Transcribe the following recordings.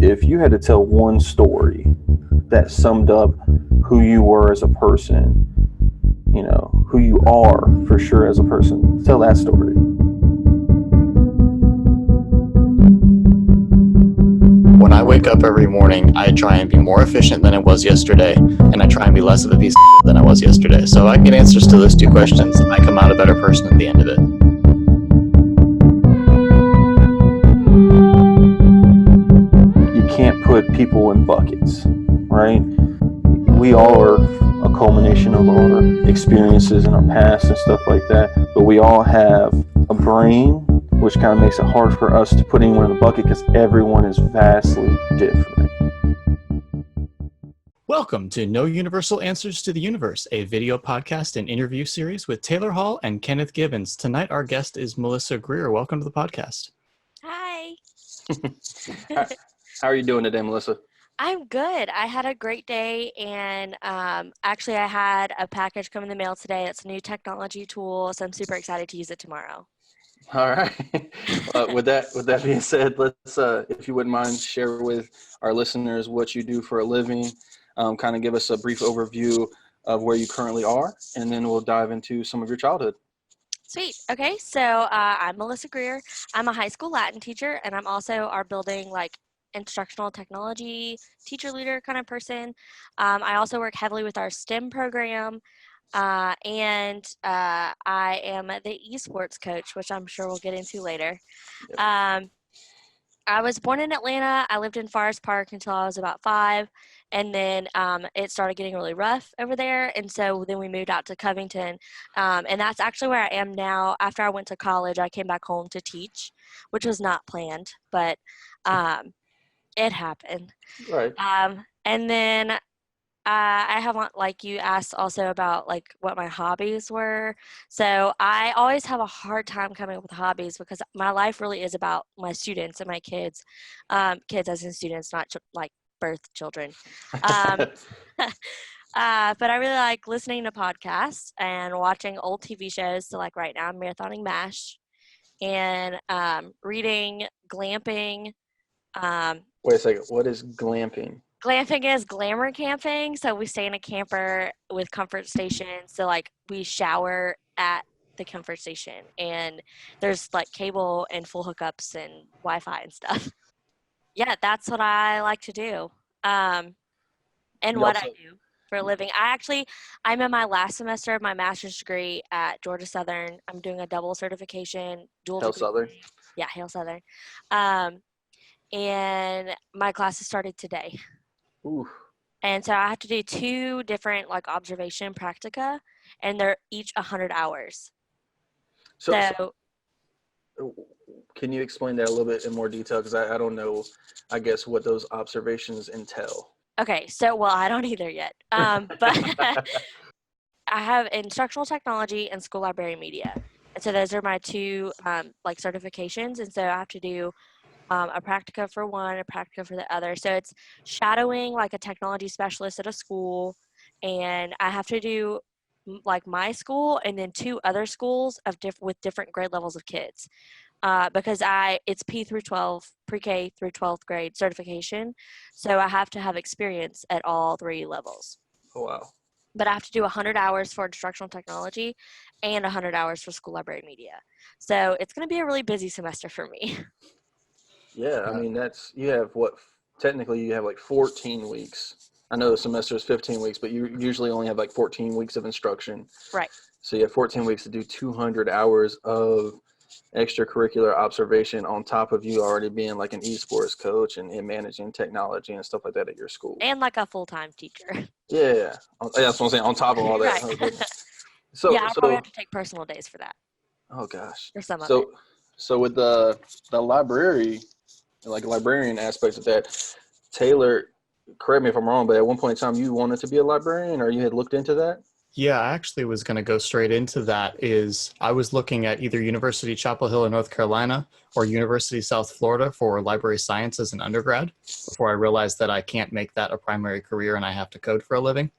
if you had to tell one story that summed up who you were as a person, you know, who you are for sure as a person, tell that story. When I wake up every morning, I try and be more efficient than I was yesterday, and I try and be less of a piece of shit than I was yesterday. So if I can get answers to those two questions, I come out a better person at the end of it. You can't put people in buckets, right? We all are a culmination of our experiences in our past and stuff like that, but we all have a brain, which kind of makes it hard for us to put anyone in a bucket because everyone is vastly different. Welcome to No Universal Answers to the Universe, a video podcast and interview series with Taylor Hall and Kenneth Gibbons. Tonight, our guest is Melissa Greer. Welcome to the podcast. Hi. How are you doing today, Melissa? I'm good. I had a great day, and actually I had a package come in the mail today. It's a new technology tool, so I'm super excited to use it tomorrow. All right. With that being said, let's, if you wouldn't mind, share with our listeners what you do for a living. Kind of give us a brief overview of where you currently are, and then we'll dive into some of your childhood. Sweet. Okay, so I'm Melissa Greer. I'm a high school Latin teacher, and I'm also our building instructional technology teacher leader kind of person. I also work heavily with our STEM program. And I am the esports coach, which I'm sure we'll get into later. Yep. I was born in Atlanta. I lived in Forest Park until I was about 5. And then it started getting really rough over there. And so then we moved out to Covington. And that's actually where I am now. After I went to college, I came back home to teach, which was not planned, but it happened. Right. And then I have like you asked also about like what my hobbies were. So I always have a hard time coming up with hobbies because my life really is about my students and my kids, kids as in students, not like birth children. But I really like listening to podcasts and watching old TV shows. So like right now I'm marathoning MASH and reading, glamping. Wait a second. What is glamping? Glamping is glamour camping. So we stay in a camper with comfort stations. So like we shower at the comfort station and there's like cable and full hookups and Wi-Fi and stuff. Yeah, that's what I like to do. And what I do for a living. I'm in my last semester of my master's degree at Georgia Southern. I'm doing a double certification, dual Hail degree. Southern. Yeah, Hail Southern. And my classes started today. Ooh. And so I have to do 2 different like observation practica, and they're each 100 hours. So can you explain that a little bit in more detail? Because I don't know, I guess, what those observations entail. okay, so well, I don't either yet. But I have instructional technology and school library media. And so those are my 2 like certifications. And so I have to do a practica for one, a practica for the other. So it's shadowing like a technology specialist at a school, and I have to do like my school and then 2 other schools of with different grade levels of kids. Because it's P through 12, pre-K through 12th grade certification. So I have to have experience at all 3 levels. Oh, wow. But I have to do 100 hours for instructional technology and 100 hours for school library media. So it's going to be a really busy semester for me. Yeah, I mean, technically you have like 14 weeks. I know the semester is 15 weeks, but you usually only have like 14 weeks of instruction. Right. So you have 14 weeks to do 200 hours of extracurricular observation on top of you already being like an esports coach and managing technology and stuff like that at your school. And like a full-time teacher. Yeah, that's what I'm saying, on top of all that. Right. Yeah, I'll probably have to take personal days for that. Oh, gosh. For some of it. So with the library, like librarian aspect of that, Taylor, correct me if I'm wrong, but at one point in time you wanted to be a librarian, or you had looked into that? Yeah, I actually was going to go straight into that. I was looking at either University Chapel Hill in North Carolina or University South Florida for library science as an undergrad before I realized that I can't make that a primary career and I have to code for a living.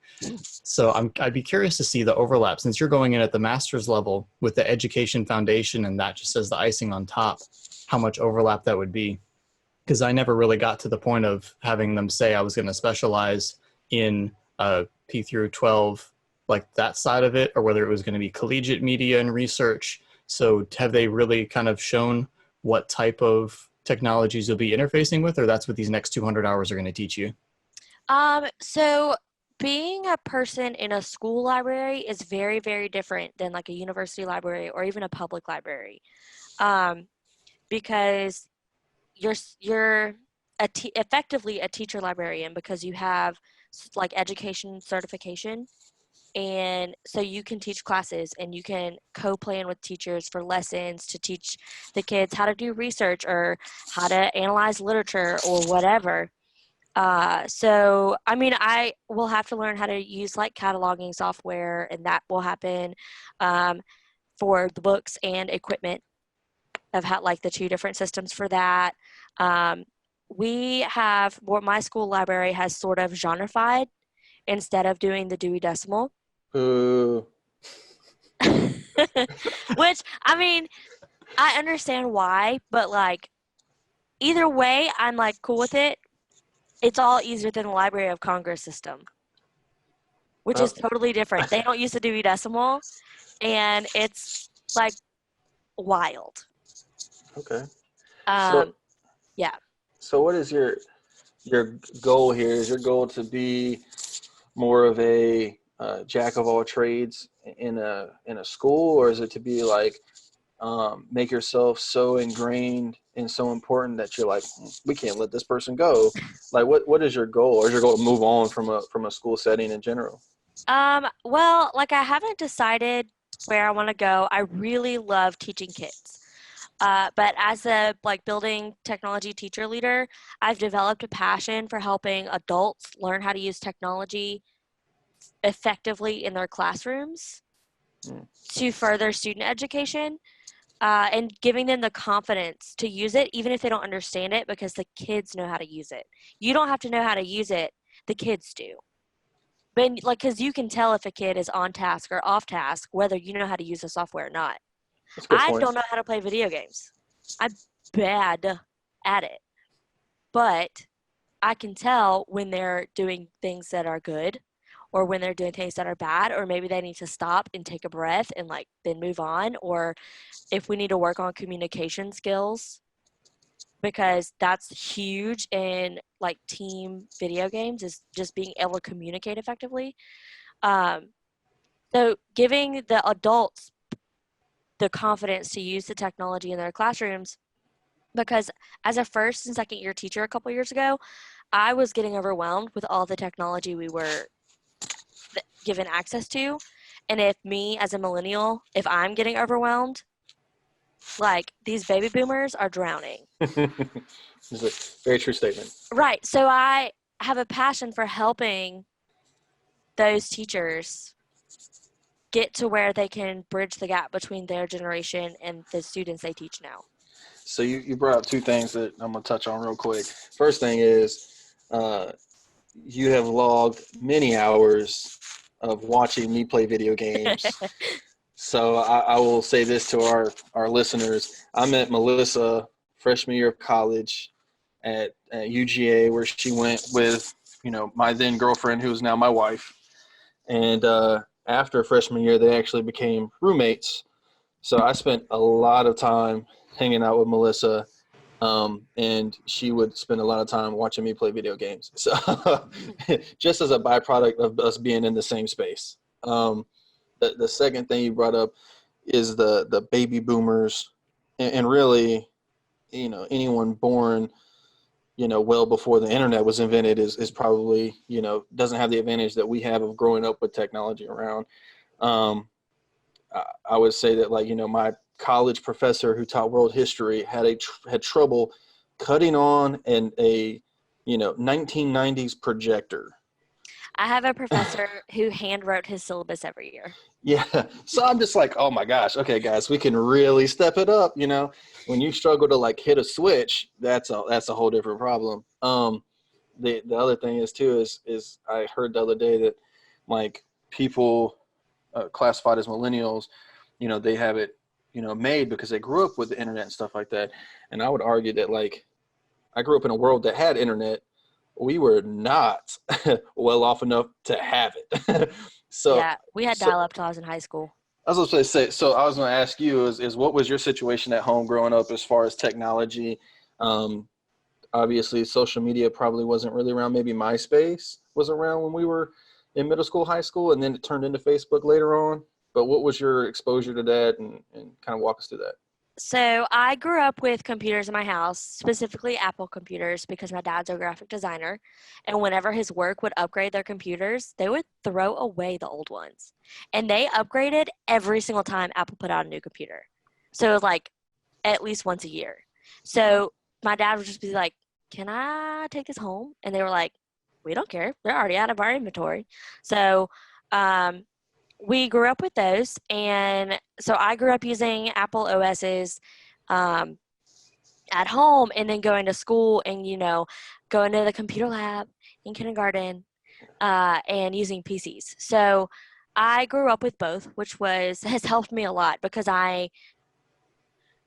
So I'd be curious to see the overlap since you're going in at the master's level with the education foundation and that just as the icing on top, how much overlap that would be. because I never really got to the point of having them say I was going to specialize in P through 12, like that side of it, or whether it was going to be collegiate media and research. So have they really kind of shown what type of technologies you'll be interfacing with, or that's what these next 200 hours are going to teach you? So being a person in a school library is very, very different than like a university library or even a public library, because you're effectively a teacher librarian because you have like education certification, and so you can teach classes and you can co-plan with teachers for lessons to teach the kids how to do research or how to analyze literature or whatever. So I mean, I will have to learn how to use like cataloging software, and that will happen um, for the books and equipment. I've had like the two different systems for that. Um, we have what my school library has sort of genreified instead of doing the Dewey Decimal, Ooh. which I mean, I understand why, but like either way, I'm like cool with it. It's all easier than the Library of Congress system, which is Oh, totally different. They don't use the Dewey Decimal, and it's like wild. okay. So Um, yeah. so what is your goal here? Is your goal to be more of a jack of all trades in a school, or is it to be like make yourself so ingrained and so important that you're like, we can't let this person go? Like, what is your goal? Or is your goal to move on from a school setting in general? Well, like I haven't decided where I want to go. I really love teaching kids. But as a like building technology teacher leader, I've developed a passion for helping adults learn how to use technology effectively in their classrooms Mm. to further student education, and giving them the confidence to use it, even if they don't understand it, because the kids know how to use it. You don't have to know how to use it, the kids do. But like, because you can tell if a kid is on task or off task, whether you know how to use the software or not. That's a good I point. don't know how to play video games. I'm bad at it, but I can tell when they're doing things that are good or when they're doing things that are bad, or maybe they need to stop and take a breath and like then move on, or if we need to work on communication skills, because that's huge in like team video games, is just being able to communicate effectively. Um, so giving the adults the confidence to use the technology in their classrooms, because as a first and second year teacher a couple years ago, I was getting overwhelmed with all the technology we were given access to. And if me as a millennial, if I'm getting overwhelmed, like these baby boomers are drowning. It's a very true statement. Right. So I have a passion for helping those teachers get to where they can bridge the gap between their generation and the students they teach now. So you brought up two things that I'm gonna touch on real quick. First thing is you have logged many hours of watching me play video games. So I will say this to our listeners. I met Melissa freshman year of college at UGA, where she went with, my then girlfriend, who is now my wife. And after freshman year, they actually became roommates. So I spent a lot of time hanging out with Melissa, and she would spend a lot of time watching me play video games. So just as a byproduct of us being in the same space. The second thing you brought up is the baby boomers, and really, anyone born, well before the internet was invented is probably, doesn't have the advantage that we have of growing up with technology around. I would say that, like, my college professor who taught world history had trouble cutting on a 1990s projector. I have a professor who hand wrote his syllabus every year. Yeah. So I'm just like, oh my gosh, okay, guys, we can really step it up. When you struggle to like hit a switch, that's a whole different problem. The other thing is too is I heard the other day that like people classified as millennials, they have it, made because they grew up with the internet and stuff like that. And I would argue that, like, I grew up in a world that had internet. We were not well off enough to have it. so, Yeah, we had so dial-up till I was in high school. I was going to say, so I was going to ask you is what was your situation at home growing up as far as technology? Obviously, social media probably wasn't really around. Maybe MySpace was around when we were in middle school, high school, and then it turned into Facebook later on. But what was your exposure to that, and kind of walk us through that? So I grew up with computers in my house, specifically Apple computers, because my dad's a graphic designer. And whenever his work would upgrade their computers, they would throw away the old ones. And they upgraded every single time Apple put out a new computer. So it was like at least once a year. So my dad would just be like, "Can I take this home?" And they were like, "We don't care. They're already out of our inventory." So we grew up with those, and so I grew up using Apple OSs um, at home, and then going to school, and going to the computer lab in kindergarten, and using PCs. So I grew up with both, which has helped me a lot because I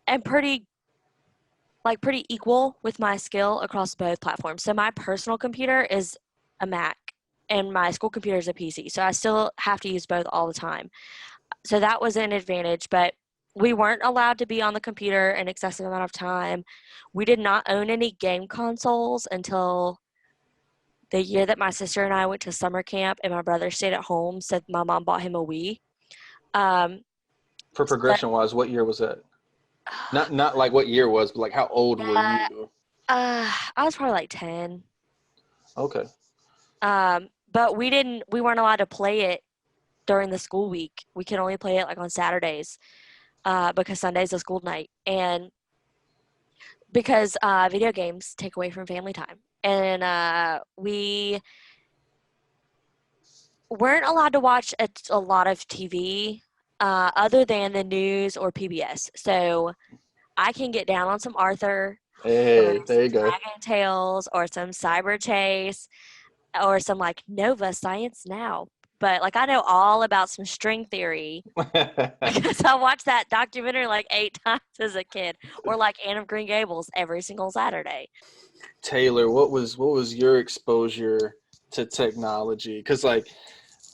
am pretty equal with my skill across both platforms. So my personal computer is a Mac and my school computer is a PC. So I still have to use both all the time. So that was an advantage, but we weren't allowed to be on the computer an excessive amount of time. We did not own any game consoles until the year that my sister and I went to summer camp and my brother stayed at home, so my mom bought him a Wii. Um, For so progression wise, what year was that? Not like what year was, but like how old were that, you? I was probably like 10. Okay. But we weren't allowed to play it during the school week. We could only play it like on Saturdays, because Sunday's a school night, and because video games take away from family time. And we weren't allowed to watch a lot of TV other than the news or PBS. So I can get down on some Arthur or Hey, there some you go. Dragon Tales or some Cyber Chase or some like Nova Science Now. But like I know all about some string theory because I watched that documentary like 8 times as a kid, or like Anne of Green Gables every single Saturday. Taylor, what was your exposure to technology? Because like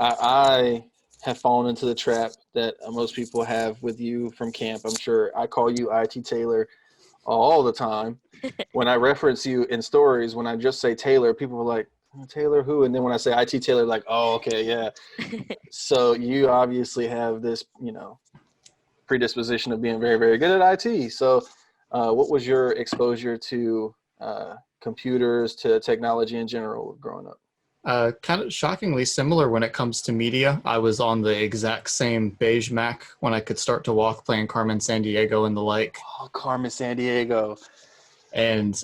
I have fallen into the trap that most people have with you from camp. I'm sure I call you IT Taylor all the time. When I reference you in stories, when I just say Taylor, people are like, Taylor who? And then when I say IT Taylor, like, oh, okay, yeah. So you obviously have this, predisposition of being very, very good at IT. So what was your exposure to computers, to technology in general growing up? Kind of shockingly similar when it comes to media. I was on the exact same beige Mac when I could start to walk, playing Carmen Sandiego and the like. Oh, Carmen Sandiego. And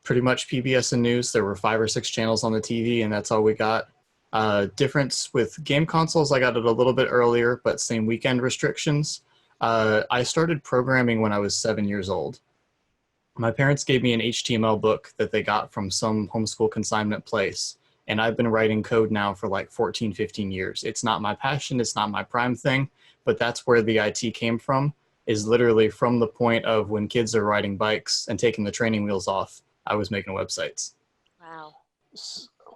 pretty much PBS and news. There were 5 or 6 channels on the TV, and that's all we got. Difference with game consoles, I got it a little bit earlier, but same weekend restrictions. I started programming when I was 7 years old. My parents gave me an HTML book that they got from some homeschool consignment place, and I've been writing code now for like 14, 15 years. It's not my passion, it's not my prime thing, but that's where the IT came from, is literally from the point of when kids are riding bikes and taking the training wheels off, I was making websites. Wow.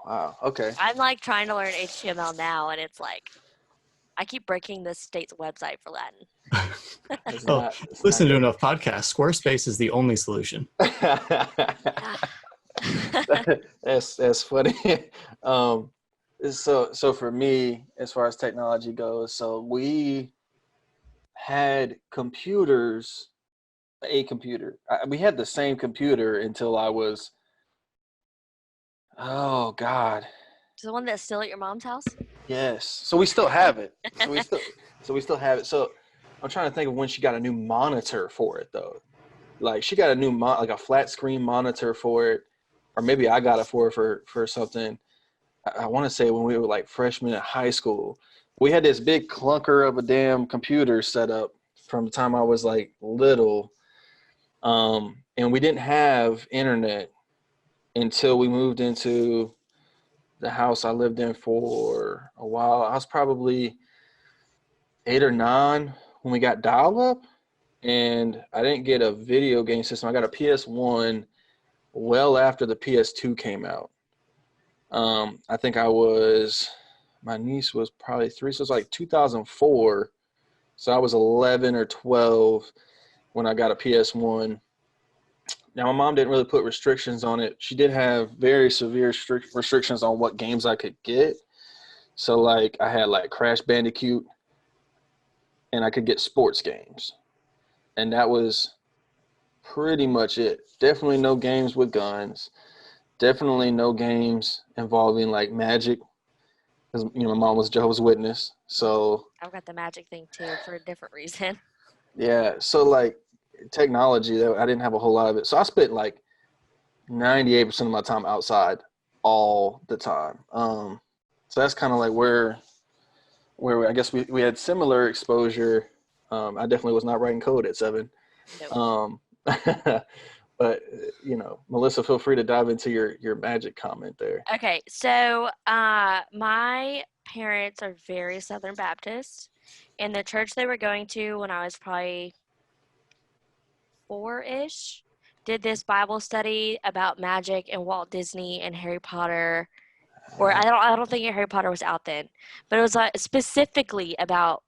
Wow. Okay. I'm like trying to learn HTML now, and it's like I keep breaking the state's website for Latin. It's not Listen to good. enough podcasts. Squarespace is the only solution. Yeah. That's funny. Um, so for me, as far as technology goes, so we had computers, a computer. We had the same computer until I was, oh God, The one that's still at your mom's house? yes. So we still have it. So we still have it. So I'm trying to think of when she got a new monitor for it though. Like she got a new like a flat screen monitor for it, or maybe I got it for something. I want to say when we were like freshmen in high school, we had this big clunker of a damn computer set up from the time I was like little. And we didn't have internet until we moved into the house I lived in for a while. I was probably 8 or 9 when we got dial up, and I didn't get a video game system. I got a PS1 well after the PS2 came out. I think my niece was probably 3, so it's like 2004. So I was 11 or 12 when I got a PS1. Now, my mom didn't really put restrictions on it. She did have very severe restrictions on what games I could get. So, like, I had, like, Crash Bandicoot, and I could get sports games. And that was pretty much it. Definitely no games with guns. Definitely no games involving, like, magic. Because, my mom was Jehovah's Witness. So, I've got the magic thing too for a different reason. yeah. So, like, technology, though, I didn't have a whole lot of it. So I spent, like, 98% of my time outside all the time. So that's kind of like where I guess we had similar exposure. I definitely was not writing code at 7. Nope. But Melissa, feel free to dive into your magic comment there. Okay, so my parents are very Southern Baptist, and the church they were going to when I was probably 4-ish did this Bible study about magic and Walt Disney and Harry Potter. Or I don't think Harry Potter was out then, but it was specifically about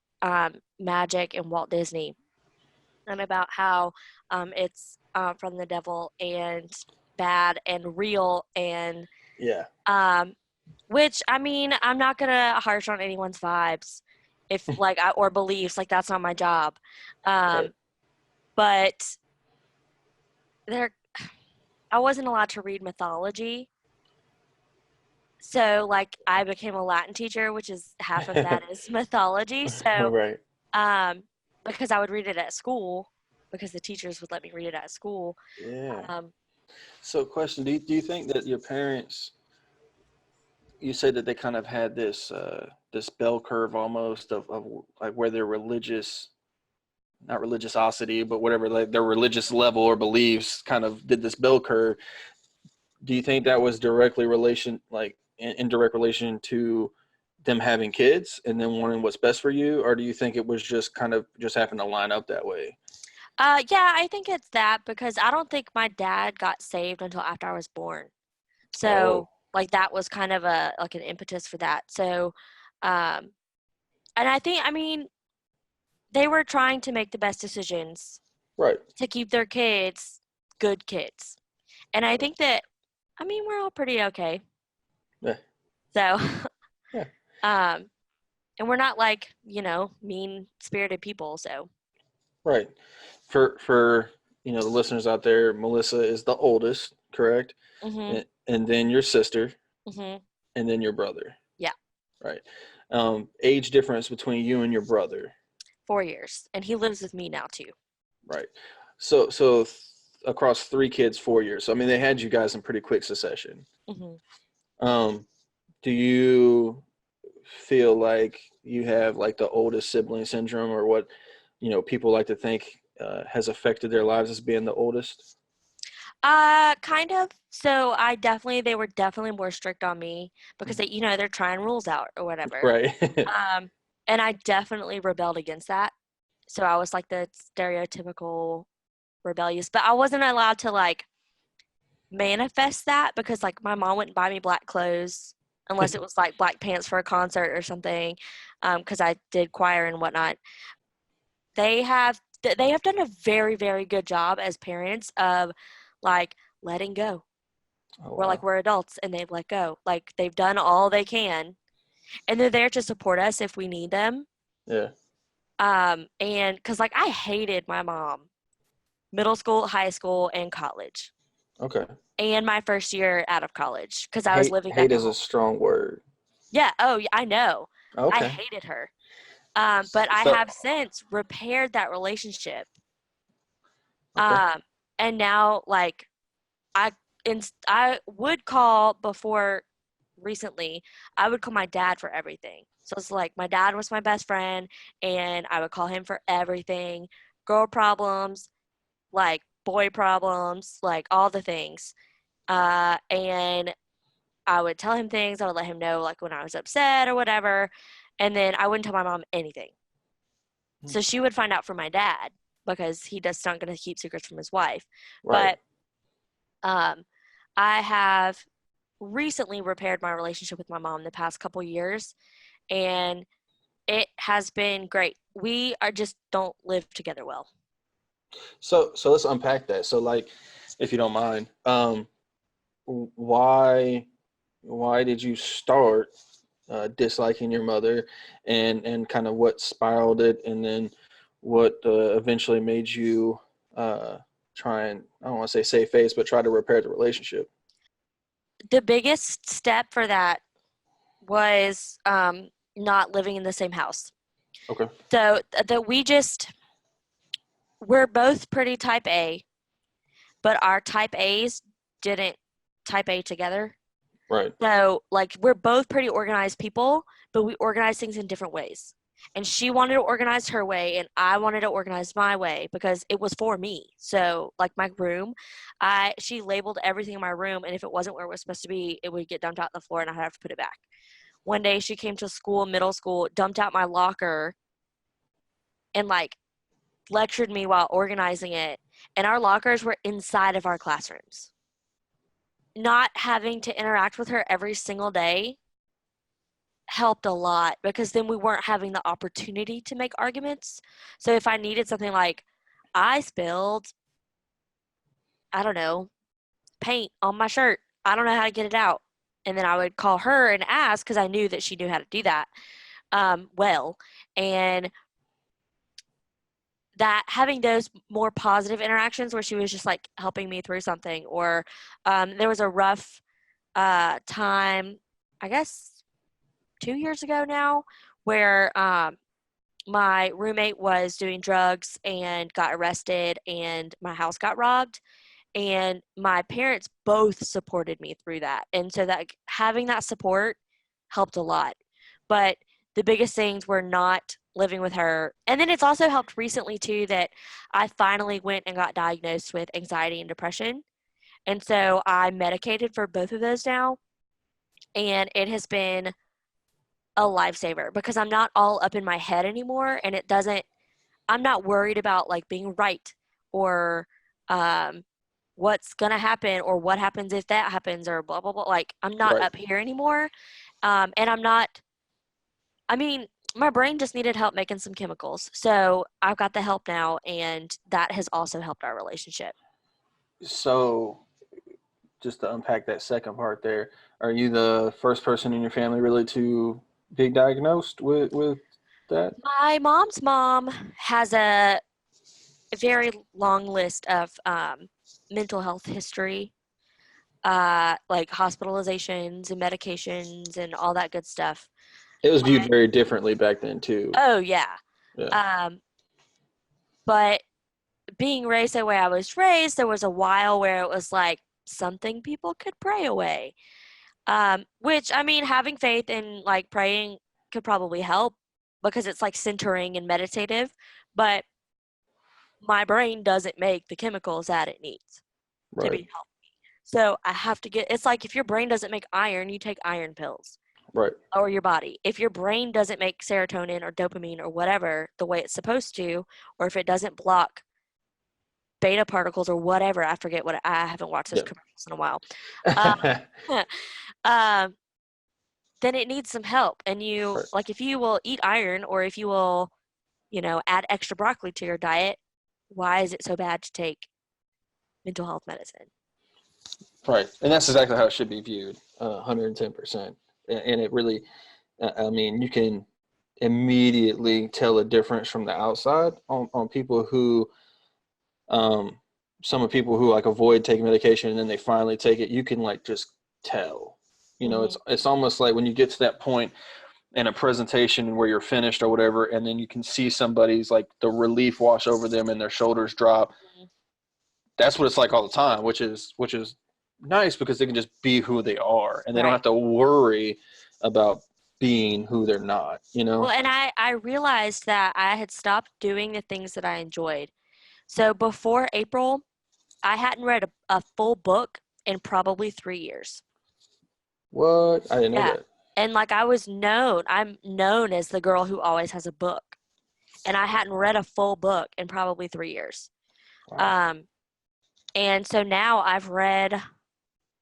magic and Walt Disney, and about how it's from the devil and bad and real, and Yeah. which, I mean, I'm not gonna harsh on anyone's vibes if or beliefs, like that's not my job, Right. but I wasn't allowed to read mythology. So, like, I became a Latin teacher, which is half of that is mythology. So, Right. because I would read it at school, because the teachers would let me read it at school. Yeah. So, question: Do you think that your parents? You said that they kind of had this bell curve almost of like where their not religiosity, but whatever, like their religious level or beliefs kind of did this bell curve. Do you think that was in direct relation to them having kids and then wanting what's best for you, or do you think it was just kind of just happened to line up that way? Yeah, I think it's that, because I don't think my dad got saved until after I was born. Oh, So, like, that was kind of an impetus for that. So, um, and I mean, they were trying to make the best decisions right. to keep their kids good kids. And I think that, I mean, we're all pretty okay. Yeah. So, Yeah. and we're not mean-spirited people, so. Right. For the listeners out there, Melissa is the oldest, correct? Mhm. And then your sister, Mhm. and then your brother. Yeah. Right. Age difference between you and your brother. 4 years, and he lives with me now too. Right. So across 3 kids, 4 years. So I mean, they had you guys in pretty quick succession. Mhm. Um, do you feel like you have like the oldest sibling syndrome, or what people like to think has affected their lives as being the oldest? Kind of. So they were definitely more strict on me because they're trying rules out or whatever. Right. Um, and I definitely rebelled against that. So I was like the stereotypical rebellious, but I wasn't allowed to manifest that because my mom wouldn't buy me black clothes unless it was like black pants for a concert or something, because I did choir and whatnot. They have done a very, very good job as parents of letting go. Oh, We're wow. we're adults and they've let go. Like, they've done all they can, and they're there to support us if we need them. Yeah. And because I hated my mom middle school, high school, and college, Okay. and my first year out of college because I was living Hate back at is a home. strong word. Yeah. Oh, yeah, I know. I Okay. hated her. But I So have since repaired that relationship. okay. And now I I would call before recently. I would call my dad for everything. So it's like my dad was my best friend, and I would call him for everything, girl problems, boy problems, all the things. And I would tell him things. I would let him know when I was upset or whatever, and then I wouldn't tell my mom anything. Hmm. So she would find out from my dad because he does not going to keep secrets from his wife. Right. But I have recently repaired my relationship with my mom the past couple years, and it has been great. We are just don't live together well. So let's unpack that. So like, if you don't mind, why did you start disliking your mother, and kind of what spiraled it, and then what eventually made you try and, I don't want to say save face, but try to repair the relationship? The biggest step for that was not living in the same house. Okay. So that we're both pretty type A, but our type A's didn't type A together. Right. So like we're both pretty organized people, but we organize things in different ways. And she wanted to organize her way, and I wanted to organize my way because it was for me. So like my room, she labeled everything in my room, and if it wasn't where it was supposed to be, it would get dumped out on the floor, and I'd have to put it back. One day she came to school, middle school, dumped out my locker, and like lectured me while organizing it. And our lockers were inside of our classrooms. Not having to interact with her every single day helped a lot because then we weren't having the opportunity to make arguments. So if I needed something like, I spilled, I don't know, paint on my shirt, I don't know how to get it out. And then I would call her and ask because I knew that she knew how to do that well. And that having those more positive interactions where she was just like helping me through something, or there was a rough time, I guess 2 years ago now, where my roommate was doing drugs and got arrested, and my house got robbed. And my parents both supported me through that. And so that having that support helped a lot. But the biggest things were not living with her. And then it's also helped recently too that I finally went and got diagnosed with anxiety and depression. And so I'm medicated for both of those now. And it has been a lifesaver because I'm not all up in my head anymore, and I'm not worried about like being right, or um, what's gonna happen, or what happens if that happens, or blah blah blah. Like I'm not Right. up here anymore, and I'm not. I mean, my brain just needed help making some chemicals, so I've got the help now, and that has also helped our relationship. So just to unpack that second part there, are you the first person in your family really to be diagnosed with that? My mom's mom has a very long list of mental health history, like hospitalizations and medications and all that good stuff. It was viewed very differently back then too. Oh yeah. Yeah. Um, but being raised the way I was raised, there was a while where it was like something people could pray away. Which I mean, having faith and like praying could probably help because it's like centering and meditative, but my brain doesn't make the chemicals that it needs to Right. be healthy. So I have to it's like if your brain doesn't make iron, you take iron pills. Right. Or your body. If your brain doesn't make serotonin or dopamine or whatever the way it's supposed to, or if it doesn't block beta particles or whatever, I forget what I haven't watched those Yeah. commercials in a while. Um, um, then it needs some help. And you Right. like if you will eat iron, or if you will, add extra broccoli to your diet, why is it so bad to take mental health medicine? Right. And that's exactly how it should be viewed, 110%. And it really, I mean, you can immediately tell a difference from the outside on people who, um, some of people who like avoid taking medication and then they finally take it. You can like just tell. Hmm. It's almost like when you get to that point in a presentation where you're finished or whatever, and then you can see somebody's like the relief wash over them and their shoulders drop. That's what it's like all the time, which is nice because they can just be who they are and they don't Right. have to worry about being who they're not, you Well, know? and I realized that I had stopped doing the things that I enjoyed. So before April, I hadn't read a full book in probably 3 years. What? I didn't know Yeah. that. And like I'm known as the girl who always has a book. And I hadn't read a full book in probably 3 years. Wow. Um, and so now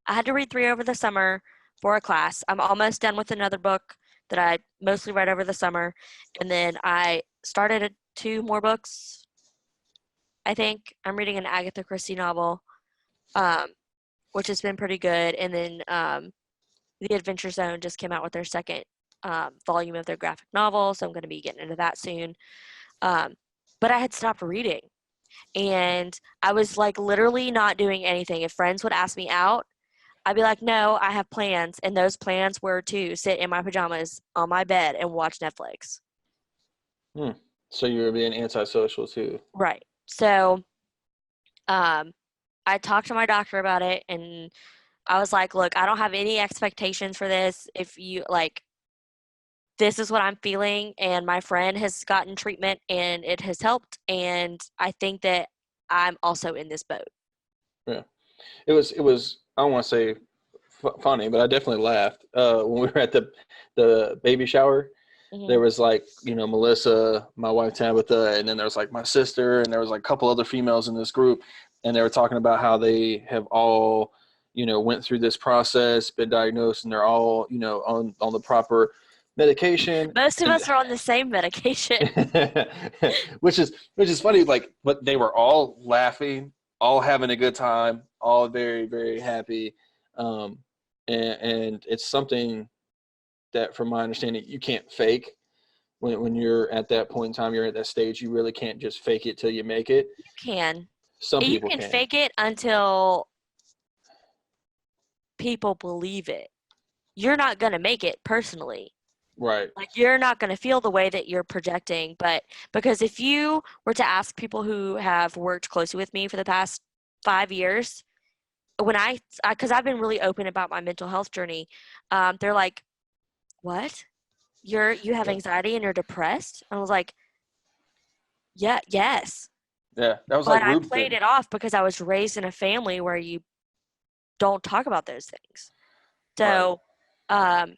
I had to read 3 over the summer for a class. I'm almost done with another book that I mostly read over the summer. And then I started 2 more books. I think I'm reading an Agatha Christie novel, um, which has been pretty good. And then The Adventure Zone just came out with their second volume of their graphic novel, so I'm going to be getting into that soon. Um, but I had stopped reading, and I was like literally not doing anything. If friends would ask me out, I'd be like, no, I have plans. And those plans were to sit in my pajamas on my bed and watch Netflix. Hmm. So you're being antisocial too. Right. So um, I talked to my doctor about it, and I was like, look, I don't have any expectations for this. If you like, this is what I'm feeling, and my friend has gotten treatment and it has helped. And I think that I'm also in this boat. Yeah. It was I don't want to say funny, but I definitely laughed when we were at the baby shower. There Hmm. was like, Melissa, my wife Tabitha, and then there was like my sister, and there was like a couple other females in this group, and they were talking about how they have all, went through this process, been diagnosed, and they're all, on the proper medication, Most of and us are on the same medication. which is funny, like, but they were all laughing, all having a good time, all very, very happy, um, and it's something that, from my understanding, you can't fake when you're at that point in time, you're at that stage, you really can't just fake it till you make it. You can. Some You people can can. fake it until people believe it. You're not going to make it personally. Right. Like, you're not going to feel the way that you're projecting. But because if you were to ask people who have worked closely with me for the past 5 years, when because I've been really open about my mental health journey, they're like, "What? You have Yeah. anxiety and you're depressed?" I was like, "Yeah, yes." Yeah. That was like But I played Rubin. it off because I was raised in a family where you don't talk about those things. Right. So, um,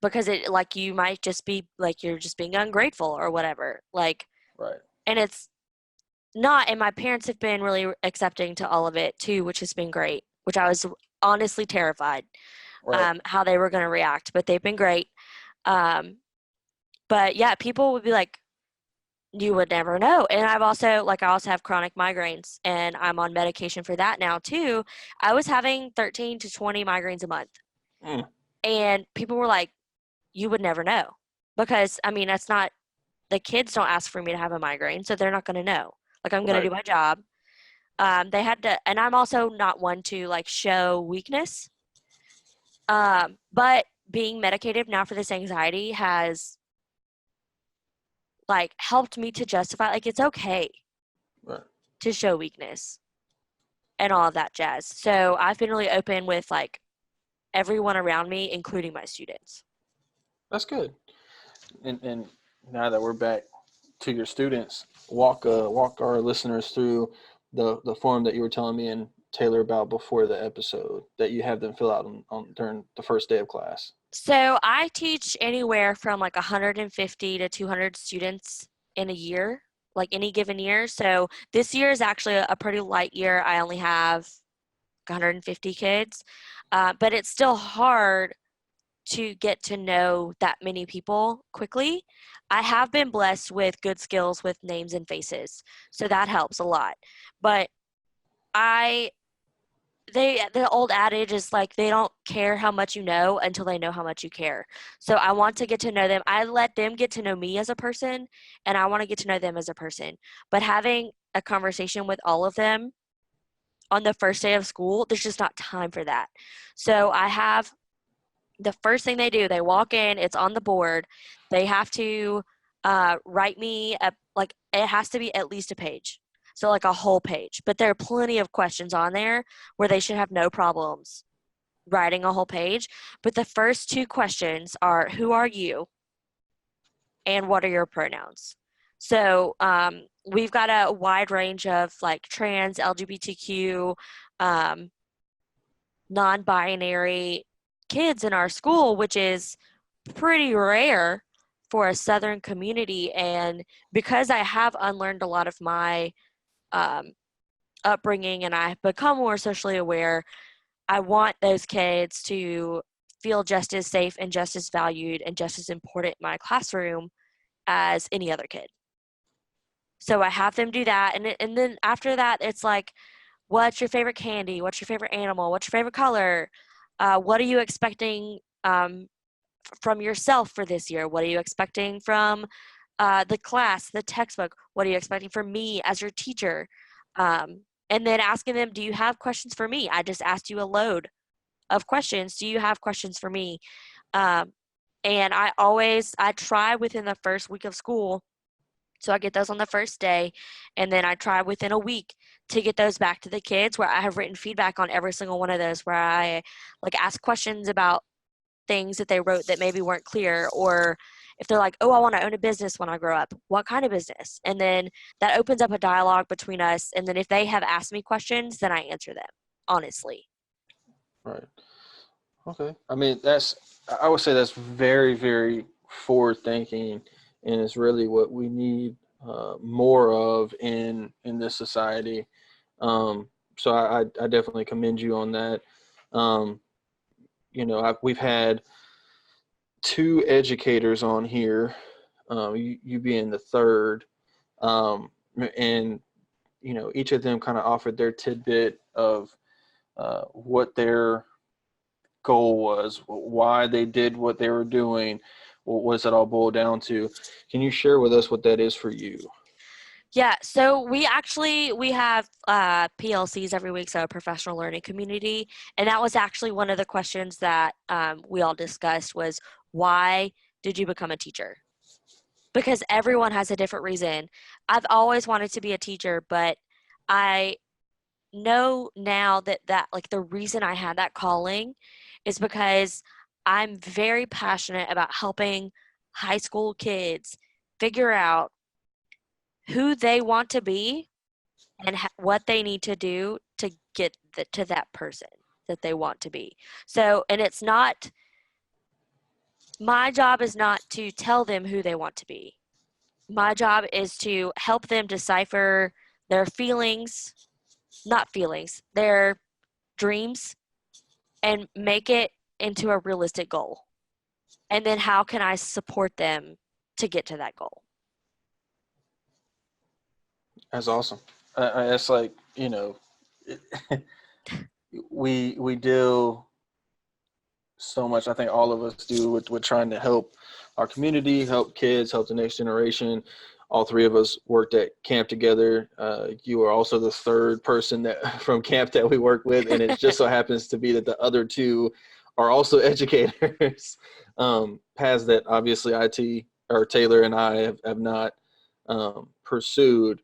because it like you might just be like you're just being ungrateful or whatever. Like, Right. and it's not. And my parents have been really accepting to all of it too, which has been great. Which I was honestly terrified Right. how they were going to react, but they've been great. Um, but yeah, people would be like, you would never know. And I also have chronic migraines, and I'm on medication for that now too. I was having 13 to 20 migraines a month. Mm. And people were like, you would never know. Because I mean, that's not the kids don't ask for me to have a migraine, so they're not going to know. Like, I'm going to Right. do my job. They had to, and I'm also not one to like show weakness. But being medicated now for this anxiety has like helped me to justify like it's okay Right. to show weakness and all of that jazz. So I've been really open with like everyone around me, including my students. That's good. And now that we're back to your students, walk our listeners through the form that you were telling me and Taylor about before the episode that you have them fill out on during the first day of class. So I teach anywhere from like 150 to 200 students in a year, like any given year. So this year is actually a pretty light year. I only have 150 kids, but it's still hard to get to know that many people quickly. I have been blessed with good skills with names and faces, so that helps a lot. But I the old adage is like they don't care how much you know until they know how much you care. So I want to get to know them. I let them get to know me as a person, and I want to get to know them as a person. But having a conversation with all of them on the first day of school, there's just not time for that. So I have the first thing they do, they walk in, it's on the board. They have to write me a, like it has to be at least a page. So like a whole page. But there are plenty of questions on there where they should have no problems writing a whole page. But the first 2 questions are who are you and what are your pronouns? So we've got a wide range of like trans, LGBTQ, um, non-binary kids in our school, which is pretty rare for a Southern community. And because I have unlearned a lot of my um, upbringing and I've become more socially aware, I want those kids to feel just as safe and just as valued and just as important in my classroom as any other kid. So I have them do that, and then after that, it's like, what's your favorite candy? What's your favorite animal? What's your favorite color? What are you expecting from yourself for this year? What are you expecting from the class, the textbook? What are you expecting from me as your teacher? And then asking them, do you have questions for me? I just asked you a load of questions. Do you have questions for me? Um, and I try within the first week of school. So I get those on the first day, and then I try within a week to get those back to the kids where I have written feedback on every single one of those, where I like ask questions about things that they wrote that maybe weren't clear, or if they're like, oh, I want to own a business when I grow up, what kind of business? And then that opens up a dialogue between us, and then if they have asked me questions, then I answer them honestly. Right. Okay. I mean, I would say that's very, very forward thinking, and it's really what we need more of in this society. So I definitely commend you on that. Um, we've had two educators on here, you being the third, and each of them kind of offered their tidbit of what their goal was, why they did what they were doing, what does it all boil down to? Can you share with us what that is for you? Yeah, so we have PLCs every week, so a professional learning community, and that was actually one of the questions that we all discussed was, why did you become a teacher? Because everyone has a different reason. I've always wanted to be a teacher, but I know now that like the reason I had that calling is because I'm very passionate about helping high school kids figure out who they want to be and what they need to do to get to that person that they want to be. So, and it's not, my job is not to tell them who they want to be. My job is to help them decipher their feelings, not feelings, their dreams, and make it into a realistic goal. And then how can I support them to get to that goal? That's awesome. It's like, we deal so much. I think all of us do with trying to help our community, help kids, help the next generation. All three of us worked at camp together. You are also the third person that from camp that we work with, and it just so happens to be that the other two are also educators. Paths that obviously IT or Taylor and I have not pursued.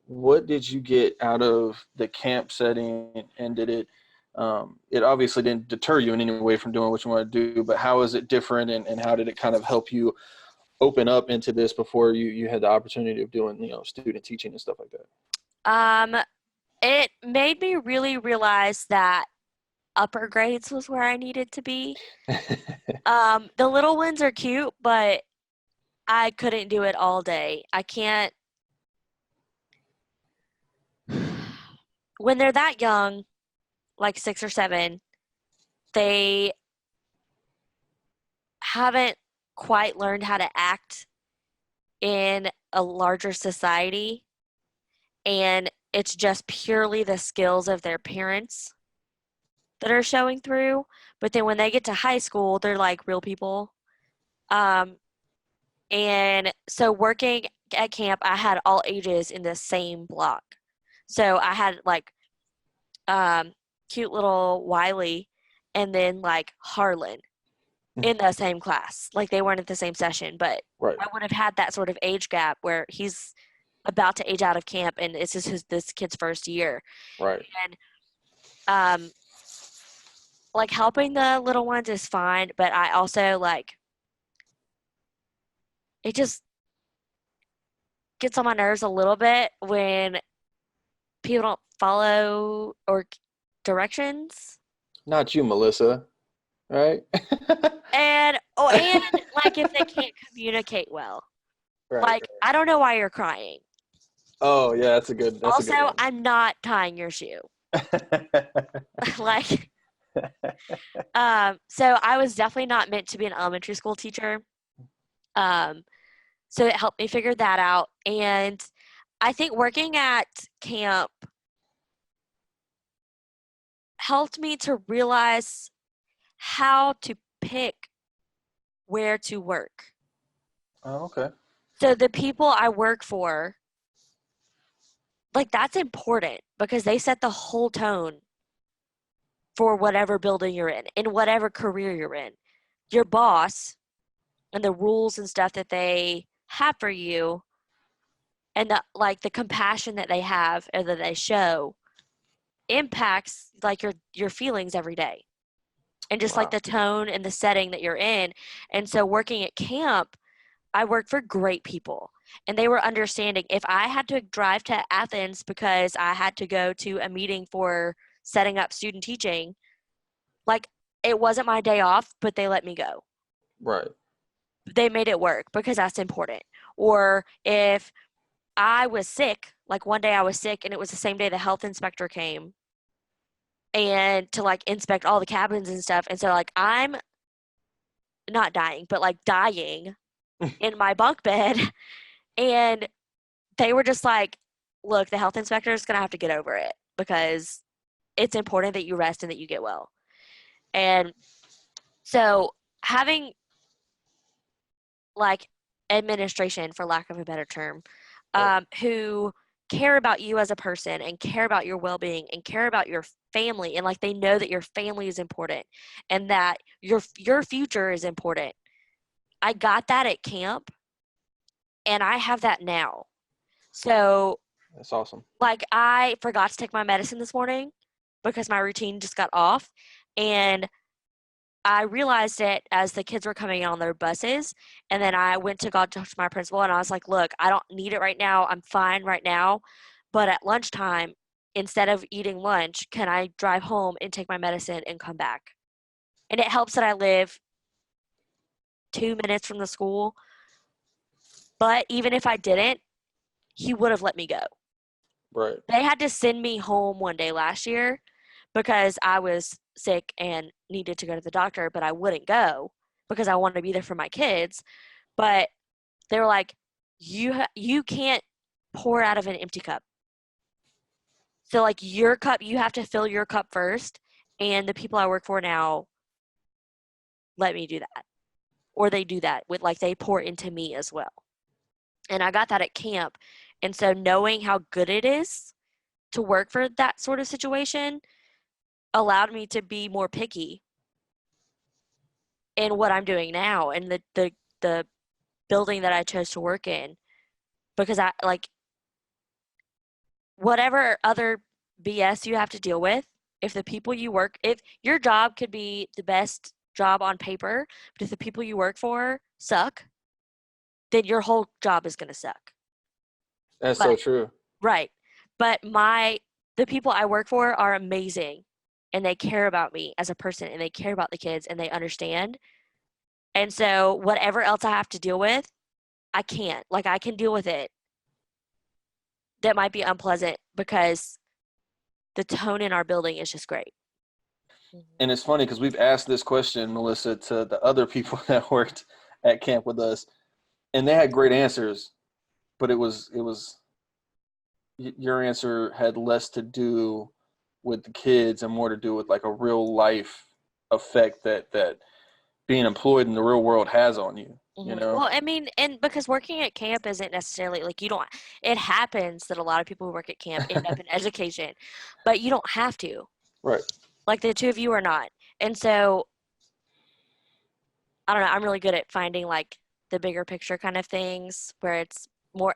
What did you get out of the camp setting, and did it obviously didn't deter you in any way from doing what you want to do, but how is it different, and how did it kind of help you open up into this before you had the opportunity of doing, student teaching and stuff like Um, it made me really realize that upper grades was where I needed to be. that? The little ones are cute, but I couldn't do it all day. I can't. When they're that young, like 6 or 7, they haven't quite learned how to act in a larger society, and it's just purely the skills of their parents that are showing through. But then when they get to high school, they're like real people. Um, and so working at camp, I had all ages in the same block. So I had like um, cute little Wiley and then like Harlan in the same class. Like they weren't at the same session, but Right, I would have had that sort of age gap where he's about to age out of camp and it's just this kid's first year. right. And um, like helping the little ones is fine, but I also like it just gets on my nerves a little bit when people don't follow or directions. Not you, Melissa, right? And like if they can't communicate well. Right. Like I don't know why you're crying. Oh yeah, that's a good Also, one. I'm not tying your shoe. Like, so I was definitely not meant to be an elementary school teacher. Um, so it helped me figure that out. And I think working at camp helped me to realize how to pick where to work. Oh, okay. So the people I work for, like, that's important because they set the whole tone for whatever building you're in whatever career you're in. Your boss and the rules and stuff that they have for you and the compassion that they have or that they show impacts like your feelings every day. And just like Wow. the tone and the setting that you're in. And so working at camp, I worked for great people and they were understanding. If I had to drive to Athens because I had to go to a meeting for setting up student teaching, like it wasn't my day off, but they let me go. Right. They made it work because that's important. Or if I was sick, like one day I was sick and it was the same day the health inspector came and to like inspect all the cabins and stuff. And so like I'm not dying, but like dying in my bunk bed. And they were just like, look, the health inspector is going to have to get over it because it's important that you rest and that you get well. And so having like administration, for lack of a better term, who care about you as a person and care about your well-being and care about your family, and like they know that your family is important and that your future is important. I got that at camp and I have that now. So That's awesome. like I forgot to take my medicine this morning because my routine just got off, and I realized it as the kids were coming on their buses, and then I went to go talk to my principal, and I was like, "Look, I don't need it right now. I'm fine right now, but at lunchtime, instead of eating lunch, can I drive home and take my medicine and come back?" And it helps that I live 2 minutes from the school, but even if I didn't, he would have let me go. Right. They had to send me home one day last year because I was sick and needed to go to the doctor, but I wouldn't go because I wanted to be there for my kids. But they were like, you can't pour out of an empty cup. So like your cup, you have to fill your cup first. And the people I work for now let me do that. Or they do that with like they pour into me as well. And I got that at camp. And so knowing how good it is to work for that sort of situation allowed me to be more picky in what I'm doing now and the building that I chose to work in, because I like whatever other BS you have to deal with, if the people you work, if your job could be the best job on paper, but if the people you work for suck, then your whole job is going to suck. That's so But true. right. But the people I work for are amazing and they care about me as a person and they care about the kids and they understand. And so whatever else I have to deal with, I can't. Like I can deal with it. That might be unpleasant because the tone in our building is just great. And it's funny because we've asked this question, Melissa, to the other people that worked at camp with us, and they had great answers, but your answer had less to do with the kids and more to do with like a real life effect that being employed in the real world has on you, you know? Well, I mean, and because working at camp isn't necessarily like you don't, it happens that a lot of people who work at camp end up in education, but you don't have to. Right. Like the two of you are not. And so, I don't know, I'm really good at finding like the bigger picture kind of things where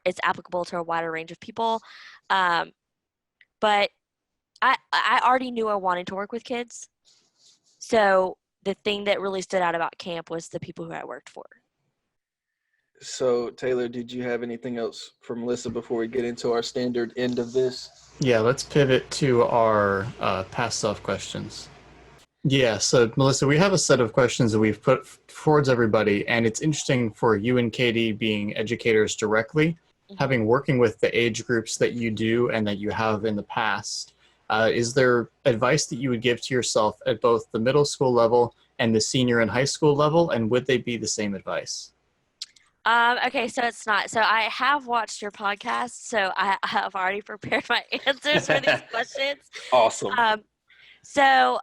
it's applicable to a wider range of people. Um, but I already knew I wanted to work with kids. So the thing that really stood out about camp was the people who I worked for. So, Taylor, did you have anything else for Melissa before we get into our standard end of this? Yeah, let's pivot to our past self questions. Yeah, so Melissa, we have a set of questions that we've put towards everybody, and it's interesting for you and Katie being educators directly, having working with the age groups that you do and that you have in the past. Is there advice that you would give to yourself at both the middle school level and the senior and high school level, and would they be the same advice? Okay, so it's not. So I have watched your podcast, so I have already prepared my answers for these questions. Awesome. Um, so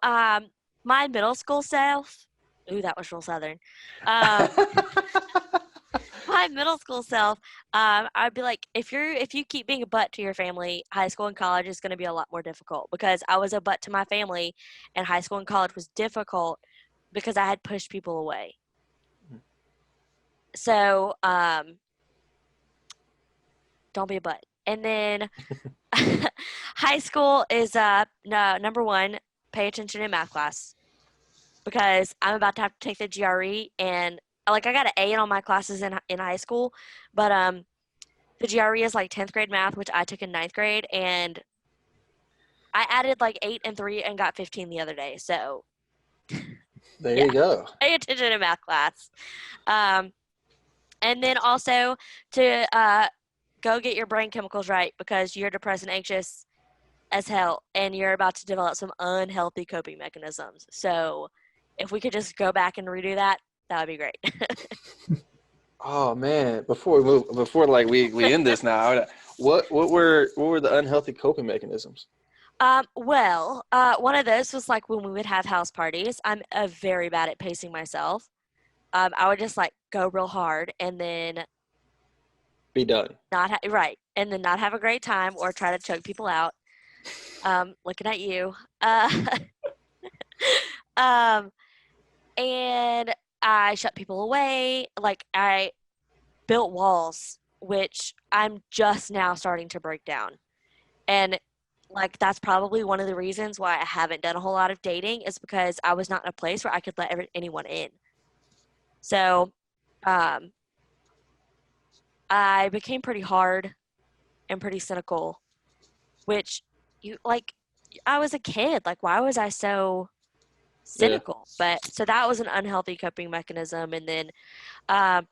my middle school self, ooh, that was real southern. Um, my middle school self, I'd be like, if you keep being a butt to your family, high school and college is going to be a lot more difficult because I was a butt to my family, and high school and college was difficult because I had pushed people away. So don't be a butt. And then high school is no, number one, pay attention in math class because I'm about to have to take the GRE and like I got an A in all my classes in high school, but the GRE is like 10th grade math, which I took in ninth grade, and I added like 8 and 3 and got 15 the other day. So There yeah, you go. pay attention in math class. Um, and then also to go get your brain chemicals right because you're depressed and anxious as hell and you're about to develop some unhealthy coping mechanisms. So if we could just go back and redo that, that would be great. Oh man, before we move, before like we end this now, what were the unhealthy coping mechanisms? One of those was like when we would have house parties. I'm very bad at pacing myself. I would just like go real hard and then Be done. right, and then not have a great time or try to choke people out. Looking at you. Um, and I shut people away. Like I built walls, which I'm just now starting to break down. And like that's probably one of the reasons why I haven't done a whole lot of dating is because I was not in a place where I could let anyone in. So, um, I became pretty hard and pretty cynical, which you like. I was a kid. Like, why was I so Yeah. cynical? But so that was an unhealthy coping mechanism. And then, um,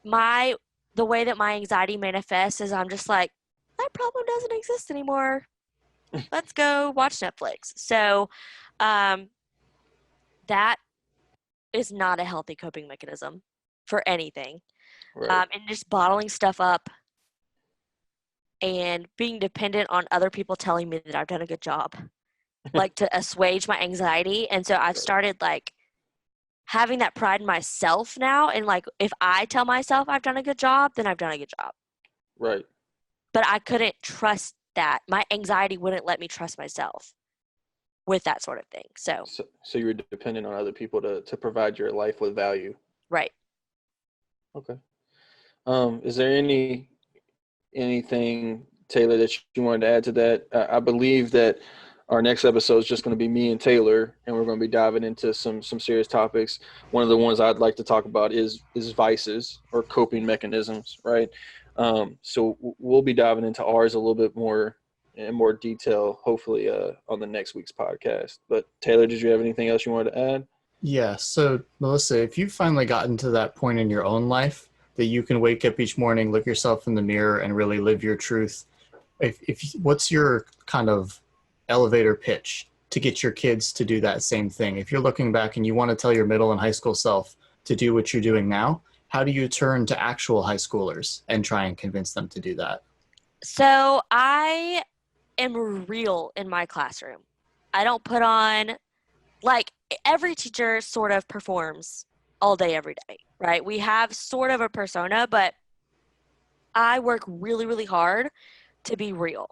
my the way that my anxiety manifests is I'm just like that problem doesn't exist anymore. Let's go watch Netflix. So, um, that is not a healthy coping mechanism for anything. Right. And just bottling stuff up and being dependent on other people telling me that I've done a good job, like to assuage my anxiety. And so I've started like having that pride in myself now. And like, if I tell myself I've done a good job, then I've done a good job. Right. But I couldn't trust that. My anxiety wouldn't let me trust myself with that sort of thing. So, So you were dependent on other people to provide your life with value. right. Okay. Is there anything, Taylor, that you wanted to add to that? I believe that our next episode is just going to be me and Taylor, and we're going to be diving into some serious topics. One of the ones I'd like to talk about is vices or coping mechanisms, right? So we'll be diving into ours a little bit more in more detail, hopefully, on the next week's podcast. But Taylor, did you have anything else you wanted to add? Yeah, so Melissa, if you've finally gotten to that point in your own life that you can wake up each morning, look yourself in the mirror, and really live your truth, if what's your kind of elevator pitch to get your kids to do that same thing? If you're looking back and you want to tell your middle and high school self to do what you're doing now, how do you turn to actual high schoolers and try and convince them to do that? So I am real in my classroom. I don't put on like every teacher sort of performs all day every day, right? We have sort of a persona, but I work really really hard to be real.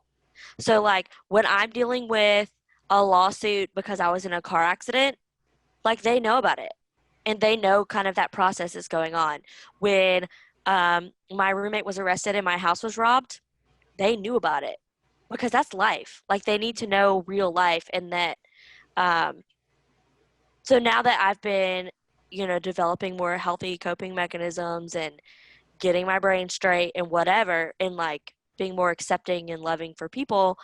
So like when I'm dealing with a lawsuit because I was in a car accident, like they know about it and they know kind of that process is going on. When my roommate was arrested and my house was robbed, they knew about it because that's life. Like they need to know real life and that um, so now that I've been, developing more healthy coping mechanisms and getting my brain straight and whatever, and like being more accepting and loving for people,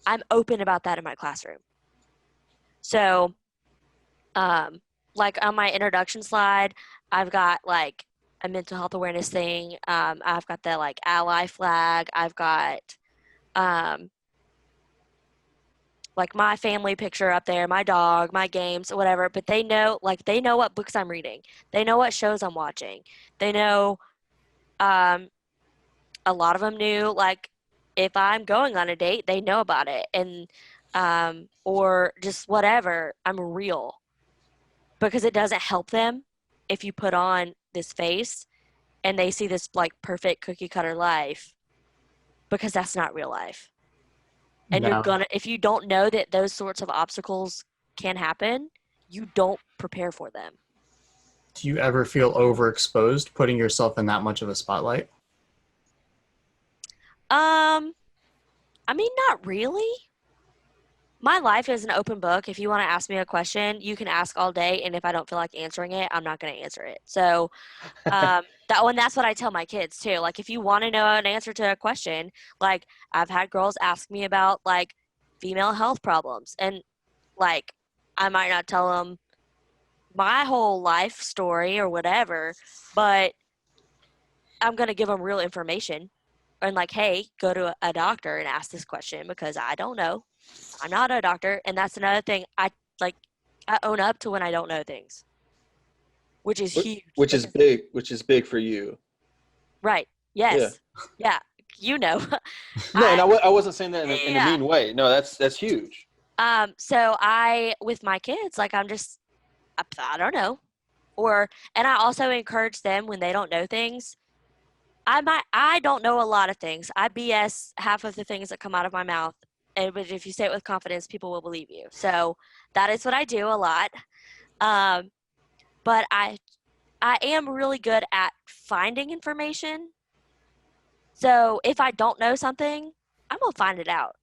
I'm open about that in my classroom. So, um, like on my introduction slide, I've got like a mental health awareness thing. I've got the like ally flag. I've got um, like my family picture up there, my dog, my games, whatever, but they know what books I'm reading. They know what shows I'm watching. They know um a lot of them knew like if I'm going on a date, they know about it and or just whatever, I'm real because it doesn't help them if you put on this face and they see this like perfect cookie cutter life because that's not real life. And Now, if you don't know that those sorts of obstacles can happen, you don't prepare for them. do you ever feel overexposed putting yourself in that much of a spotlight? Um, I mean, not really. My life is an open book. If you want to ask me a question, you can ask all day, and if I don't feel like answering it, I'm not going to answer it. So, that's what I tell my kids too. Like, if you want to know an answer to a question, like I've had girls ask me about like female health problems, and like I might not tell them my whole life story or whatever, but I'm going to give them real information and like, hey, go to a doctor and ask this question because I don't know. I'm not a doctor, and that's another thing. Like I own up to when I don't know things, which is huge. Which is Because, big. Which is big for you. right? Yeah. Yes. Yeah. You know. No, and I I wasn't saying that in a yeah. mean way. No, that's huge. So I with my kids, like I don't know, and I also encourage them when they don't know things. I don't know a lot of things. I BS half of the things that come out of my mouth. But if you say it with confidence, people will believe you. So that is what I do a lot. Um, but I am really good at finding information. So if I don't know something, I'm gonna find it out.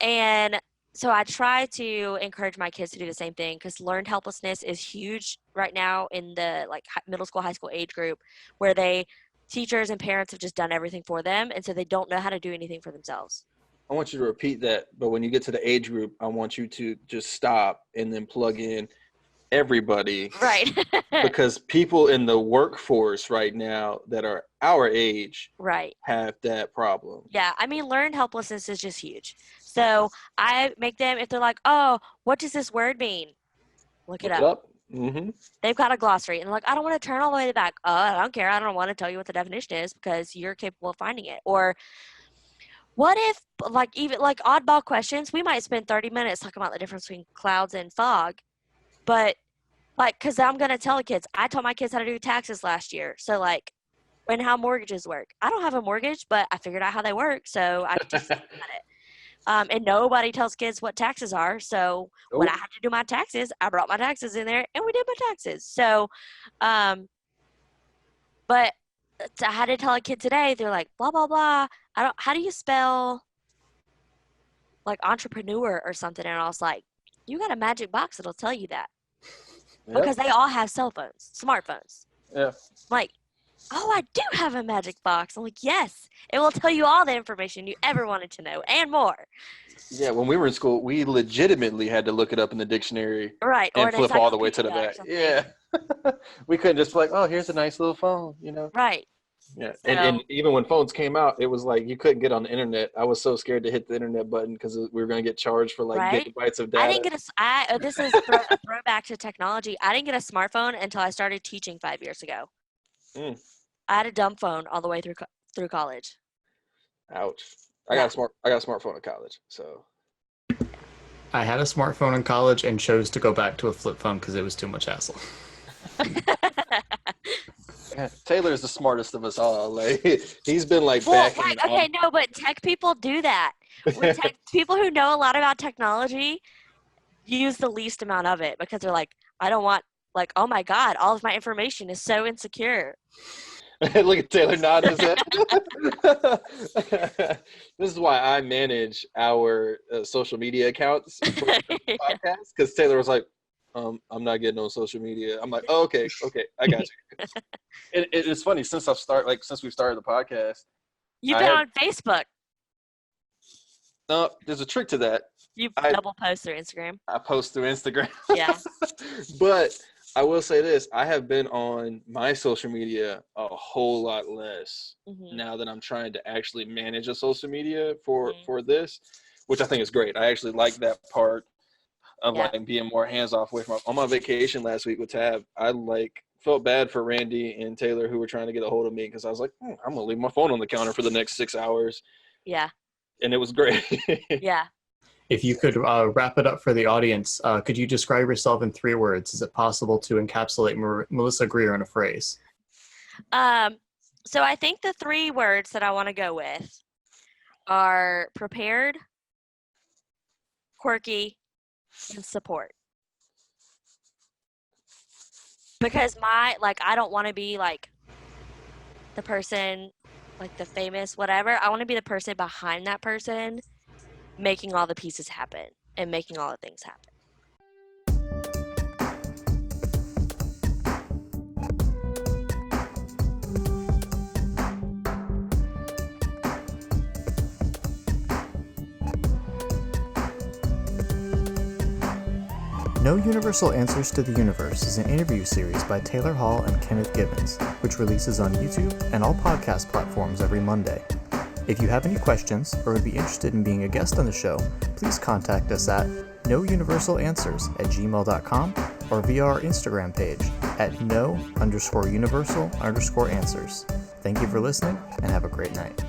And so I try to encourage my kids to do the same thing because learned helplessness is huge right now in the like middle school, high school age group, where teachers and parents have just done everything for them, and so they don't know how to do anything for themselves. I want you to repeat that, but when you get to the age group, I want you to just stop and then plug in everybody Right. because people in the workforce right now that are our age Right. have that problem. Yeah, I mean, learned helplessness is just huge. So I make them, if they're like, oh, what does this word mean? Look it Look it up. up. Mm-hmm. They've got a glossary. And they're like, I don't want to turn all the way back. Oh, I don't care. I don't want to tell you what the definition is because you're capable of finding it. Or what if, like, even like oddball questions, we might spend 30 minutes talking about the difference between clouds and fog. But, like, because I'm going to tell the kids, I taught my kids how to do taxes last year. So, like, and how mortgages work. I don't have a mortgage, but I figured out how they work. So I just at it. And nobody tells kids what taxes are. So when I had to do my taxes, I brought my taxes in there and we did my taxes. So, but I had to tell a kid today, they're like, blah, blah, blah. How do you spell like entrepreneur or something? And I was like, you got a magic box that'll tell you that because they all have cell phones, smartphones. Yeah. Like, oh, I do have a magic box. I'm like, yes, it will tell you all the information you ever wanted to know and more. Yeah, when we were in school, we legitimately had to look it up in the dictionary Right. Or and flip all the way to the back. Yeah. We couldn't just be like, oh, here's a nice little phone, you know? Right. Yeah. So, And even when phones came out, it was like you couldn't get on the internet. I was so scared to hit the internet button because we were going to get charged for like right. gigabytes of I data. didn't get this is a throwback to technology. I didn't get a smartphone until I started teaching 5 years ago. Mm. I had a dumb phone all the way through college. Ouch. Yeah. I got a smartphone in college, so. I had a smartphone in college and chose to go back to a flip phone because it was too much hassle. Yeah, Taylor's the smartest of us all. Like he's been like Well, back in. okay, no, but tech people do that. People who know a lot about technology use the least amount of it because they're like, I don't want, like, oh my God, all of my information is so insecure. Look at Taylor nodding his head. This is why I manage our social media accounts for the podcast because Taylor was like, I'm not getting on social media. I'm like, oh, okay, I got you. It's funny since we've started the podcast. You've been on Facebook. No, there's a trick to that. You double post through Instagram. I post through Instagram. Yeah. But I will say this. I have been on my social media a whole lot less now that I'm trying to actually manage a social media for this. which I think is great. I actually like that part of Yeah. like being more hands off away from on my vacation last week with Tab. I felt bad for Randy and Taylor who were trying to get a hold of me because I was like, I'm gonna leave my phone on the counter for the next 6 hours, Yeah. and it was great. Yeah. If you could wrap it up for the audience, could you describe yourself in 3 words? Is it possible to encapsulate Melissa Greer in a phrase? So I think the 3 words that I want to go with are prepared, quirky, and support. Because I don't want to be like the person, like the famous whatever. I want to be the person behind that person, making all the pieces happen and making all the things happen. No Universal Answers to the Universe is an interview series by Taylor Hall and Kenneth Gibbons, which releases on YouTube and all podcast platforms every Monday. If you have any questions or would be interested in being a guest on the show, please contact us at nouniversalanswers@gmail.com or via our Instagram page at no_universal_answers. Thank you for listening and have a great night.